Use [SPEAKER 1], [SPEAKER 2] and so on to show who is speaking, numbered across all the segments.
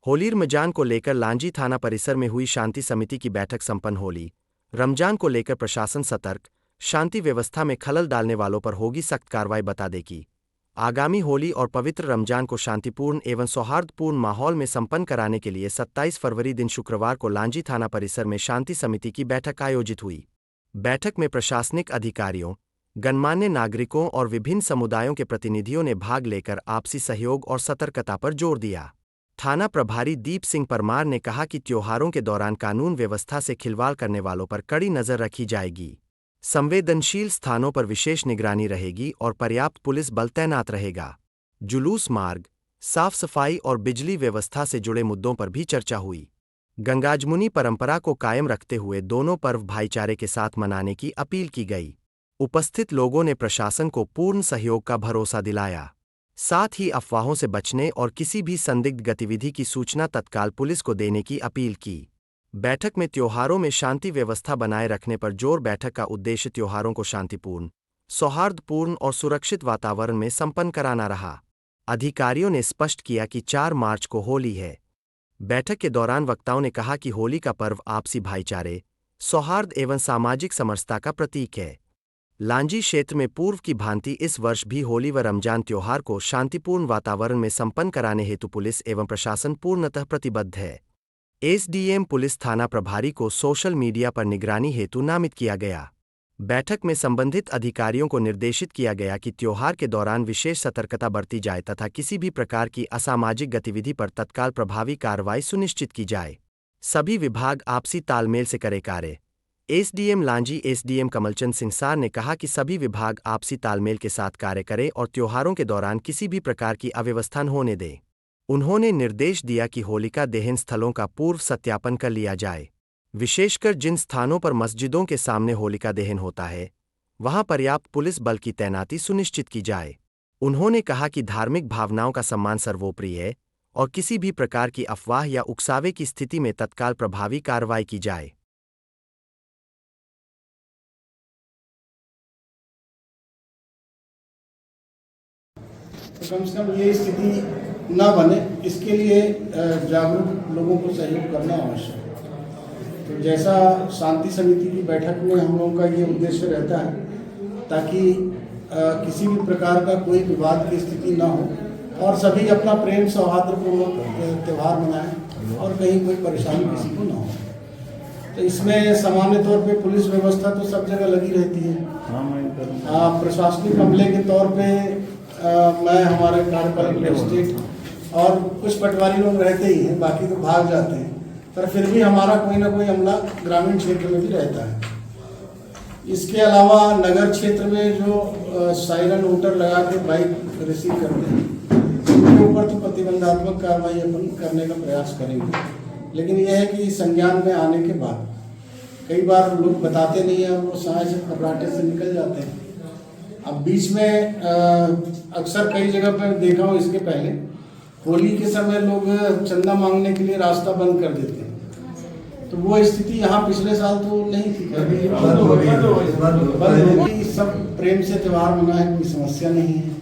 [SPEAKER 1] होली रमजान को लेकर लांजी थाना परिसर में हुई शांति समिति की बैठक संपन्न होली। रमजान को लेकर प्रशासन सतर्क, शांति व्यवस्था में खलल डालने वालों पर होगी सख्त कार्रवाई बता देगी। आगामी होली और पवित्र रमजान को शांतिपूर्ण एवं सौहार्दपूर्ण माहौल में संपन्न कराने के लिए 27 फरवरी दिन शुक्रवार को लांजी थाना परिसर में शांति समिति की बैठक आयोजित हुई। बैठक में प्रशासनिक अधिकारियों, गणमान्य नागरिकों और विभिन्न समुदायों के प्रतिनिधियों ने भाग लेकर आपसी सहयोग और सतर्कता पर जोर दिया। थाना प्रभारी दीप सिंह परमार ने कहा कि त्योहारों के दौरान कानून व्यवस्था से खिलवाड़ करने वालों पर कड़ी नजर रखी जाएगी। संवेदनशील स्थानों पर विशेष निगरानी रहेगी और पर्याप्त पुलिस बल तैनात रहेगा। जुलूस मार्ग, साफ सफाई और बिजली व्यवस्था से जुड़े मुद्दों पर भी चर्चा हुई। गंगाजमुनी परंपरा को कायम रखते हुए दोनों पर्व भाईचारे के साथ मनाने की अपील की गई। उपस्थित लोगों ने प्रशासन को पूर्ण सहयोग का भरोसा दिलाया। साथ ही अफवाहों से बचने और किसी भी संदिग्ध गतिविधि की सूचना तत्काल पुलिस को देने की अपील की। बैठक में त्योहारों में शांति व्यवस्था बनाए रखने पर जोर। बैठक का उद्देश्य त्योहारों को शांतिपूर्ण, सौहार्दपूर्ण और सुरक्षित वातावरण में संपन्न कराना रहा। अधिकारियों ने स्पष्ट किया कि 4 मार्च को होली है। बैठक के दौरान वक्ताओं ने कहा कि होली का पर्व आपसी भाईचारे, सौहार्द एवं सामाजिक समरसता का प्रतीक है। लांजी क्षेत्र में पूर्व की भांति इस वर्ष भी होली व रमजान त्योहार को शांतिपूर्ण वातावरण में संपन्न कराने हेतु पुलिस एवं प्रशासन पूर्णतः प्रतिबद्ध है। एसडीएम पुलिस थाना प्रभारी को सोशल मीडिया पर निगरानी हेतु नामित किया गया। बैठक में संबंधित अधिकारियों को निर्देशित किया गया कि त्योहार के दौरान विशेष सतर्कता बरती जाए तथा किसी भी प्रकार की असामाजिक गतिविधि पर तत्काल प्रभावी कार्रवाई सुनिश्चित की जाए। सभी विभाग आपसी तालमेल से करे कार्य। एसडीएम लांजी एसडीएम कमलचंद सिंह ने कहा कि सभी विभाग आपसी तालमेल के साथ कार्य करें और त्योहारों के दौरान किसी भी प्रकार की अव्यवस्था न होने दें। उन्होंने निर्देश दिया कि होलिका दहन स्थलों का पूर्व सत्यापन कर लिया जाए। विशेषकर जिन स्थानों पर मस्जिदों के सामने होलिका दहन होता है, वहां पर्याप्त पुलिस बल की तैनाती सुनिश्चित की जाए। उन्होंने कहा कि धार्मिक भावनाओं का सम्मान सर्वोपरि है और किसी भी प्रकार की अफवाह या उकसावे की स्थिति में तत्काल प्रभावी कार्रवाई की जाए।
[SPEAKER 2] तो कम से कम ये स्थिति ना बने, इसके लिए जागरूक लोगों को सहयोग करना आवश्यक है। तो जैसा शांति समिति की बैठक में हम लोगों का ये उद्देश्य रहता है ताकि किसी भी प्रकार का कोई विवाद की स्थिति ना हो और सभी अपना प्रेम सौहार्दपूर्वक त्यौहार मनाएं और कहीं कोई परेशानी किसी को ना हो। तो इसमें सामान्य तौर पे पुलिस व्यवस्था तो सब जगह लगी रहती है। प्रशासनिक अमले के तौर पे मैं, हमारे कार्यपालक मजिस्ट्रेट और कुछ पटवारी लोग रहते ही हैं, बाकी तो भाग जाते हैं, पर फिर भी हमारा कोई ना कोई अमला ग्रामीण क्षेत्र में भी रहता है। इसके अलावा नगर क्षेत्र में जो साइरन वोटर लगा के बाइक रिसीव करते हैं, उनके ऊपर तो प्रतिबंधात्मक कार्रवाई अपन करने का प्रयास करेंगे। लेकिन यह है कि संज्ञान में आने के बाद कई बार लोग बताते नहीं हैं, वो साय से घबराहटे से निकल जाते हैं। अब बीच में अक्सर कई जगह पर देखा हूँ, इसके पहले होली के समय लोग चंदा मांगने के लिए रास्ता बंद कर देते हैं, तो वो स्थिति यहाँ पिछले साल तो नहीं थी, बंद हो गई। सब प्रेम से त्यौहार मनाए, कोई समस्या नहीं है।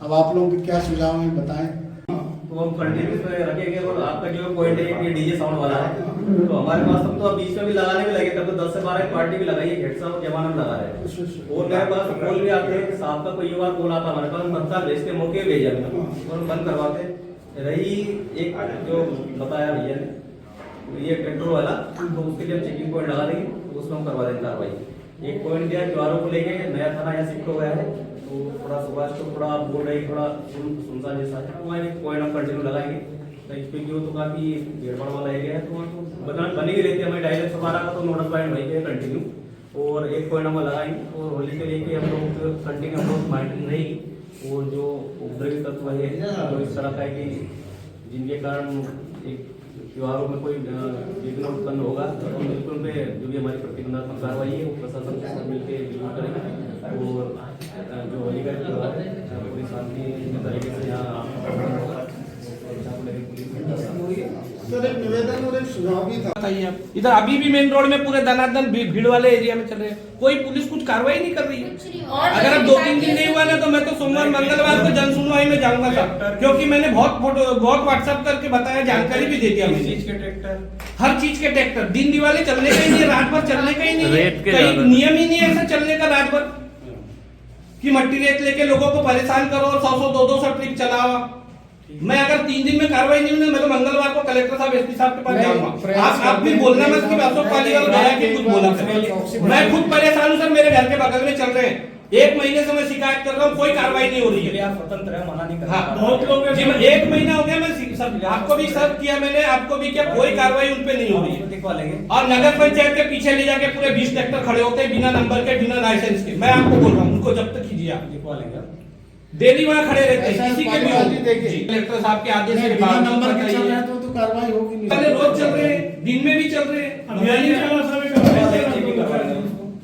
[SPEAKER 2] अब आप लोगों के क्या सुझाव हैं, बताएं।
[SPEAKER 3] तो हम कंटिन्यूस में रखेंगे और आपका जो पॉइंट है कि डीजे साउंड वाला है, तो हमारे पास हम तो अब बीच में भी लगाने में लगे, तब तो 10 से 12 पार्टी भी लगाई है, हेड साउंड जमाना में लगा रहे हैं। और मेरे पास कॉल भी आते हैं, साहब का कोई बार कॉल आता हमारे पास, तत्काल भेजते मौके भेजा और बंद करवाते। रही एक जो बताया भैया ने, तो ये ट्रैक्टर वाला, तो उसके लिए हम चेकिंग पॉइंट लगा देंगे, तो उसमें हम करवा देंगे कार्रवाई। एक पॉइंट दिया त्योहारों को लेके, नया थाना यहाँ शिफ्ट हो गया है, तो थोड़ा सुबह तो थोड़ा बोल रही, थोड़ा सुनसान जैसा है, तो वहाँ एक पॉइंट हम कंटिन्यू लगाएंगे। तो इस पे क्यों तो काफी भीड़भाड़ वाला एरिया है, तो वहाँ तो बनी ही रहती है हमारी डायरेक्ट 12 का तो नोटिस पॉइंट वही है कंटिन्यू, और एक पॉइंट हम लगाएंगे। और होली के लेके हम लोग कंटिन्यू हम लोग माइंड नहीं, और जो उपद्रवी तत्व है तो इस तरह का है कि जिनके कारण एक त्योहारों में कोई विघ्न उत्पन्न होगा, तो हम बिल्कुल पे जो भी हमारी प्रतिबंधात्मक कार्रवाई है वो प्रशासन के साथ मिलकर बिल्कुल करेंगे। और जो होली का त्योहार है पूरी शांति तरीके से यहाँ पुलिस
[SPEAKER 2] सर एक निवेदन और एक सुझाव भी था।
[SPEAKER 4] बताइए आप, इधर अभी भी मेन रोड में पूरे दनादन भीड़ वाले एरिया में चल रहे हैं, कोई पुलिस कुछ कार्रवाई नहीं कर रही है। अगर अब 2-3 दिन नहीं हुआ ना तो मैं तो सोमवार मंगलवार को जन सुनवाई में जाऊंगा सर, क्योंकि मैंने बहुत व्हाट्सएप करके बताया, जानकारी भी दे दिया
[SPEAKER 3] किस
[SPEAKER 4] मैंने।
[SPEAKER 3] चीज के ट्रैक्टर?
[SPEAKER 4] हर चीज के ट्रैक्टर दिन दिवाली चलने का ही नहीं है, रात भर चलने का ही नहीं है, कहीं नियम ही नहीं है ऐसा चलने का रात भर कि मट्टी रेत लेके लोगों को परेशान करो और 100-200 ट्रिप चलाओ। मैं अगर 3 दिन में कार्रवाई नहीं हुई मैं तो मंगलवार को कलेक्टर साहब एसपी साहब के पास जाऊंगा। आप भी बोलना मत कि अशोक पालीवाल गया कि कुछ बोला कर। मैं खुद परेशान हूं सर, मेरे घर के बगल में चल रहे हैं, 1 महीने से मैं शिकायत कर रहा हूँ, कोई कार्रवाई नहीं हो रही है।
[SPEAKER 3] आप स्वतंत्र है, मना नहीं कर
[SPEAKER 4] हाँ, बहुत लोग जी, 1 महीना हो गया मैं सर, आपको भी सर्व किया मैंने, आपको भी क्या, कोई कार्रवाई उन पे नहीं हो रही है।
[SPEAKER 3] दिखवा लेंगे।
[SPEAKER 4] और नगर पंचायत के पीछे ले जाके पूरे 20 ट्रैक्टर खड़े होते हैं बिना नंबर के, बिना लाइसेंस के। मैं आपको बोल रहा हूँ उनको जब्त कीजिए आप।
[SPEAKER 3] दिखवा लेंगे।
[SPEAKER 4] डेली वहाँ खड़े रहते हैं,
[SPEAKER 2] ऐसा
[SPEAKER 4] किसी के भी
[SPEAKER 2] पालीवाल जी देखिए।
[SPEAKER 4] कलेक्टर साहब के आदेश के
[SPEAKER 2] बिना
[SPEAKER 4] बाद
[SPEAKER 2] नंबर के चल रहे हैं तो कार्रवाई होगी नहीं।
[SPEAKER 4] पहले रोज चल रहे हैं, दिन में भी चल रहे हैं।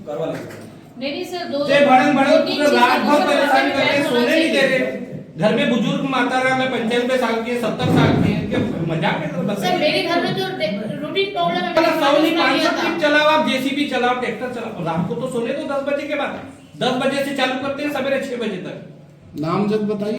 [SPEAKER 3] करवा लेंगे।
[SPEAKER 5] नहीं सर,
[SPEAKER 4] जे भड़न पूरा रात भर परेशान करके सोने नहीं दे रहे। घर में बुजुर्ग माता रहा, मैं 95 साल की है, 70 साल की है, इनके मजाक है सर।
[SPEAKER 5] सर मेरे घर में जो रूटीन प्रॉब्लम है,
[SPEAKER 4] 500 ट्रिप चलाओ, आप जेसीबी चलाओ, ट्रैक्टर चलाओ, रात को तो सोने दो 10 बजे के बाद। 10 बजे से चालू करते हैं सवेरे 6 बजे तक।
[SPEAKER 2] नामजद बताइए।